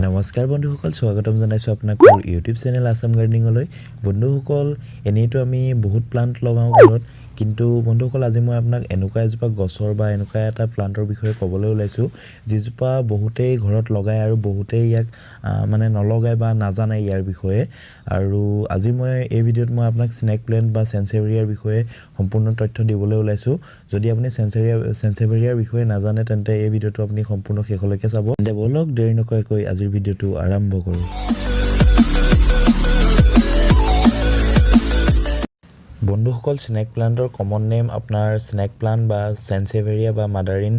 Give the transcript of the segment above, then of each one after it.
নমস্কাৰ বন্ধুসকল, স্বাগতম জনাইছোঁ আপোনাক মোৰ ইউটিউব চেনেল আসাম গাৰ্ডেনিঙলৈ। বন্ধুসকল, এনেইতো আমি বহুত প্লান্ট লগাওঁ ঘৰত, কিন্তু বন্ধুসকল আজি মই আপোনাক এনেকুৱা এজোপা গছৰ বা এনেকুৱা এটা প্লান্টৰ বিষয়ে ক'বলৈ ওলাইছোঁ যিজোপা বহুতেই ঘৰত লগায় আৰু বহুতেই ইয়াক মানে নলগায় বা নাজানে ইয়াৰ বিষয়ে। আৰু আজি মই এই ভিডিঅ'ত মই আপোনাক স্নেক প্লেণ্ট বা চেনচেভেৰিয়াৰ বিষয়ে সম্পূৰ্ণ তথ্য দিবলৈ ওলাইছোঁ। যদি আপুনি চেনচেভেৰিয়াৰ বিষয়ে নাজানে তেন্তে এই ভিডিঅ'টো আপুনি সম্পূৰ্ণ শেষলৈকে চাব। তেন্তে বলক দেৰি নকৰাকৈ আজিৰ ভিডিঅ'টো আৰম্ভ কৰোঁ। বন্ধুসকল, স্নেক প্লান্টৰ কমন নেম আপোনাৰ স্নেক প্লান্ট বা চেনচেভেৰিয়া বা মাদাৰিন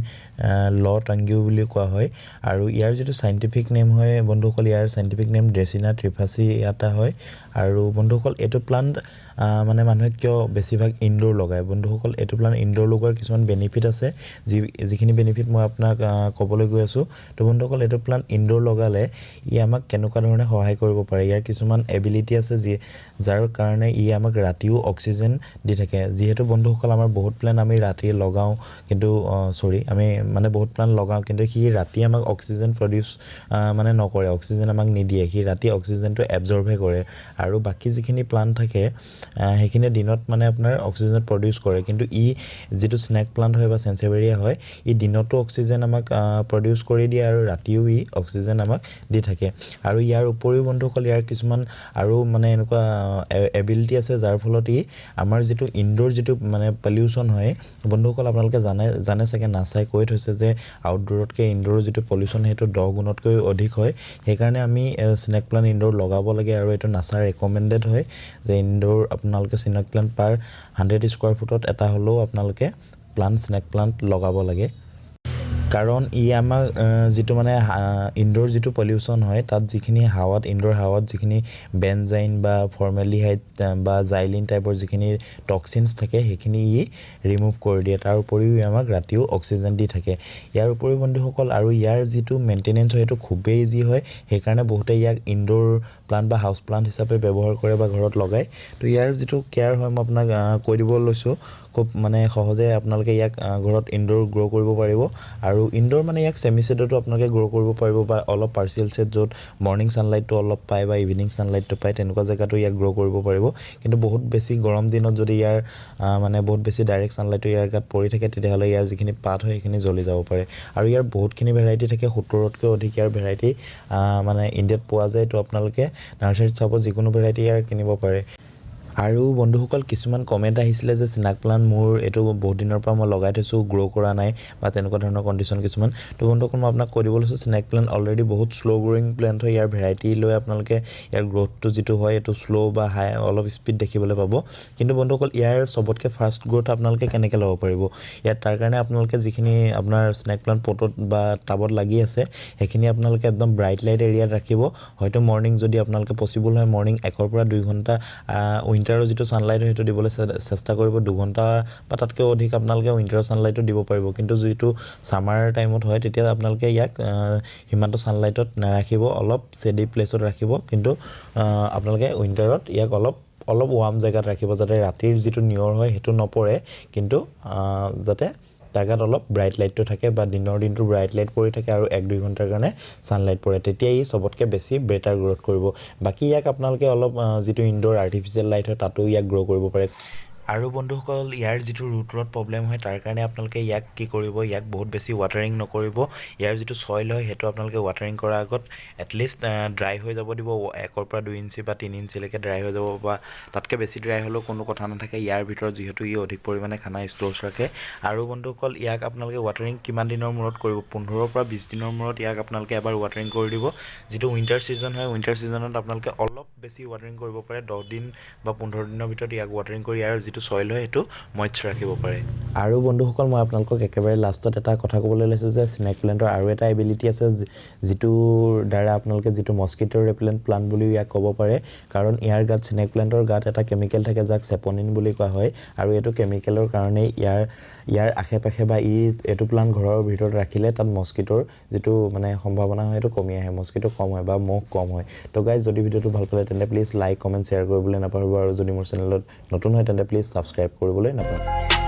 ল টাংগিউ বুলি কোৱা হয়। আৰু ইয়াৰ যিটো চাইণ্টিফিক নেম হয় বন্ধুসকল, ইয়াৰ চাইণ্টিফিক নেম ড্ৰেচিনা ট্ৰিফাচি এটা হয়। আৰু বন্ধুসকল, এইটো প্লান্ট মানে মানুহে কিয় বেছিভাগ ইনডোৰ লগায়। বন্ধুসকল, এইটো প্লান্ট ইনডোৰ লগোৱাৰ কিছুমান বেনিফিট আছে, যিখিনি বেনিফিট মই আপোনাক ক'বলৈ গৈ আছোঁ। তো বন্ধুসকল, এইটো প্লান্ট ইনডোৰ লগালে ই আমাক কেনেকুৱা ধৰণে সহায় কৰিব পাৰে, ইয়াৰ কিছুমান এবিলিটি আছে যাৰ কাৰণে ই আমাক ৰাতিও অক্সিজেন দি থাকে। যিহেতু বন্ধুসকল আমাৰ বহুত প্লান্ট আমি ৰাতি লগাওঁ, কিন্তু আমি মানে বহুত প্লান্ট লগাওঁ কিন্তু সি ৰাতি আমাক অক্সিজেন প্ৰডিউচ মানে নকৰে, অক্সিজেন আমাক নিদিয়ে। সি ৰাতি অক্সিজেনটো এবজৰ্ভহে কৰে, আৰু বাকী যিখিনি প্লান্ট থাকে সেইখিনি দিনত মানে আপোনাৰ অক্সিজেন প্ৰডিউচ কৰে। কিন্তু ই যিটো স্নেক প্লান্ট হয় বা চেনচেভেৰিয়া হয়, ই দিনতো অক্সিজেন আমাক প্ৰডিউচ কৰি দিয়ে আৰু ৰাতিও ই অক্সিজেন আমাক দি থাকে। আৰু ইয়াৰ উপৰিও বন্ধুসকল, ইয়াৰ কিছুমান আৰু মানে এনেকুৱা এবিলিটি আছে যাৰ ফলত ই আমাৰ যিটো ইনডোৰ যিটো মানে পলিউশ্যন হয় বন্ধুসকল, আপোনালোকে জানে চাগে, নাচাই কৈ থৈছে যে আউটডোৰতকৈ ইনডোৰৰ যিটো পলিউশ্যন সেইটো 10 গুণতকৈ অধিক হয়। সেইকাৰণে আমি স্নেক প্লান্ট ইনডোৰ লগাব লাগে, আৰু এইটো নাচা ৰেকমেণ্ডেড হয় যে ইনডোৰ আপোনালোকে স্নেক প্লান্ট পাৰ 100 স্কোৱাৰ ফুটত এটা হ'লেও আপোনালোকে স্নেক প্লান্ট লগাব লাগে। কাৰণ ই আমাক যিটো মানে ইনডোৰ যিটো পলিউশ্যন হয় তাত যিখিনি হাৱাত ইনডোৰ হাৱাত যিখিনি বেনজাইন বা ফৰ্মেলিহাইড বা জাইলিন টাইপৰ যিখিনি টক্সিনছ থাকে সেইখিনি ই ৰিমুভ কৰি দিয়ে। তাৰ উপৰিও ই আমাক ৰাতিও অক্সিজেন দি থাকে। ইয়াৰ উপৰিও বন্ধুসকল, আৰু ইয়াৰ যিটো মেইনটেনেঞ্চ হয় সেইটো খুবেই ইজি হয়। সেইকাৰণে বহুতে ইয়াক ইনডোৰ প্লান্ট বা হাউচ প্লান্ট হিচাপে ব্যৱহাৰ কৰে বা ঘৰত লগায়। তো ইয়াৰ যিটো কেয়াৰ হয় মই আপোনাক কৈ দিব লৈছোঁ। খুব মানে সহজে আপোনালোকে ইয়াক ঘৰত ইনডোৰ গ্ৰ' কৰিব পাৰিব। আৰু ইনডোৰ মানে ইয়াক ছেমি ছেডতো আপোনালোকে গ্ৰ' কৰিব পাৰিব, বা অলপ পাৰ্চিয়েল ছেড য'ত মৰ্ণিং ছানলাইটটো অলপ পায় বা ইভিনিং ছানলাইটটো পায় তেনেকুৱা জেগাতো ইয়াক গ্ৰ' কৰিব পাৰিব। কিন্তু বহুত বেছি গৰম দিনত যদি ইয়াৰ মানে বহুত বেছি ডাইৰেক্ট ছানলাইটটো ইয়াৰ গাত পৰি থাকে তেতিয়াহ'লে ইয়াৰ যিখিনি পাত হয় সেইখিনি জ্বলি যাব পাৰে। আৰু ইয়াৰ বহুতখিনি ভেৰাইটি থাকে, 70তকৈ অধিক ইয়াৰ ভেৰাইটি মানে ইণ্ডিয়াত পোৱা যায়। তো আপোনালোকে নাৰ্চাৰীত চাব, যিকোনো ভেৰাইটি ইয়াৰ কিনিব পাৰে। আৰু বন্ধুসকল, কিছুমান কমেণ্ট আহিছিলে যে স্নেক প্লান্ট মোৰ এইটো বহুত দিনৰ পৰা মই লগাই থৈছোঁ, গ্ৰ' কৰা নাই বা তেনেকুৱা ধৰণৰ কণ্ডিশ্যন কিছুমান। তো বন্ধুসকল, মই আপোনাক কৈ দিব লৈছোঁ, স্নেক প্লান্ট অলৰেডি বহুত শ্ল' গ্ৰ'য়িং প্লান্ট হয়। ইয়াৰ ভেৰাইটি লৈ আপোনালোকে ইয়াৰ গ্ৰ'থটো যিটো হয় এইটো শ্ল' বা হাই অলপ স্পীড দেখিবলৈ পাব। কিন্তু বন্ধুসকল, ইয়াৰ চবতকৈ ফাষ্ট গ্ৰ'থ আপোনালোকে কেনেকৈ ল'ব পাৰিব, তাৰ কাৰণে আপোনালোকে যিখিনি আপোনাৰ স্নেক প্লান্ট পটত বা টাবত লাগি আছে সেইখিনি আপোনালোকে একদম ব্ৰাইট লাইট এৰিয়াত ৰাখিব। হয়তো মৰ্ণিং যদি আপোনালোকে পচিবল হয় মৰ্ণিং 1 পৰা 2 ঘণ্টা উইণ্টাৰৰ যিটো ছানলাইট হয় সেইটো দিবলৈ চেষ্টা কৰিব। 2 ঘণ্টা বা তাতকৈ অধিক আপোনালোকে উইণ্টাৰৰ ছানলাইটো দিব পাৰিব। কিন্তু যিটো ছামাৰ টাইমত হয় তেতিয়া আপোনালোকে ইয়াক সিমানটো ছানলাইটত নাৰাখিব, অলপ ছেডি প্লেছত ৰাখিব। কিন্তু আপোনালোকে উইণ্টাৰত ইয়াক অলপ ৱাৰ্ম জেগাত ৰাখিব, যাতে ৰাতিৰ যিটো নিয়ৰ হয় সেইটো নপৰে, কিন্তু যাতে তাৰ গাত অলপ ব্ৰাইট লাইটটো থাকে বা দিনটো ব্ৰাইট লাইট পৰি থাকে আৰু 1-2 ঘণ্টাৰ কাৰণে ছানলাইট পৰে, তেতিয়া ই চবতকৈ বেছি বেটাৰ গ্ৰ'থ কৰিব। বাকী ইয়াক আপোনালোকে অলপ যিটো ইনডোৰ আৰ্টিফিচিয়েল লাইট হয় তাতো ইয়াক গ্ৰ' কৰিব পাৰে। আৰু বন্ধুসকল, ইয়াৰ যিটো ৰুট ৰট প্ৰব্লেম হয় তাৰ কাৰণে আপোনালোকে ইয়াক কি কৰিব, ইয়াক বহুত বেছি ৱাটাৰিং নকৰিব। ইয়াৰ যিটো ছইল হয় সেইটো আপোনালোকে ৱাটাৰিং কৰাৰ আগত এটলিষ্ট ড্ৰাই হৈ যাব দিব। 1 পৰা 2 ইঞ্চি বা 3 ইঞ্চিলৈকে ড্ৰাই হৈ যাব, বা তাতকৈ বেছি ড্ৰাই হ'লেও কোনো কথা নাথাকে ইয়াৰ ভিতৰত, যিহেতু ই অধিক পৰিমাণে খানা ষ্ট'ৰ্ছ ৰাখে। আৰু বন্ধুসকল, ইয়াক আপোনালোকে ৱাটাৰিং কিমান দিনৰ মূৰত কৰিব, 15 পৰা 20 দিনৰ মূৰত ইয়াক আপোনালোকে এবাৰ ৱাটাৰিং কৰি দিব। যিটো উইণ্টাৰ ছিজন হয় উইণ্টাৰ ছিজনত আপোনালোকে অলপ বেছি ৱাটাৰিং কৰিব পাৰে, 10 দিন বা 15 দিনৰ ভিতৰত ইয়াক ৱাটাৰিং কৰি ইয়াৰ যিটো ছইল হয় সেইটো মইচ্চ ৰাখিব পাৰে। আৰু বন্ধুসকল, মই আপোনালোকক একেবাৰে লাষ্টত এটা কথা ক'বলৈ লৈছোঁ যে স্নেক প্লেণ্টৰ আৰু এটা এবিলিটি আছে যিটোৰ দ্বাৰা আপোনালোকে যিটো মস্কিটো ৰেপেলেণ্ট প্লান্ট বুলিও ইয়াক ক'ব পাৰে। কাৰণ ইয়াৰ গাত, স্নেক প্লেণ্টৰ গাত এটা কেমিকেল থাকে যাক চেপনিন বুলি কোৱা হয়। আৰু এইটো কেমিকেলৰ কাৰণেই ইয়াৰ আশে পাশে বা এইটো প্লান্ট ঘৰৰ ভিতৰত ৰাখিলে তাত মস্কিটোৰ যিটো মানে সম্ভাৱনা হয় সেইটো কমি আহে, মস্কিটো কম হয় বা মহ কম হয়। তো গাইজ, যদি ভিডিঅ'টো ভাল পালে তেন্তে প্লিজ লাইক, কমেণ্ট, শ্বেয়াৰ কৰিবলৈ নাপাহৰিব। আৰু যদি মোৰ চেনেলত নতুন হয় তেন্তে প্লিজ ছাবস্ক্ৰাইব কৰিবলৈ নাপাহৰিব।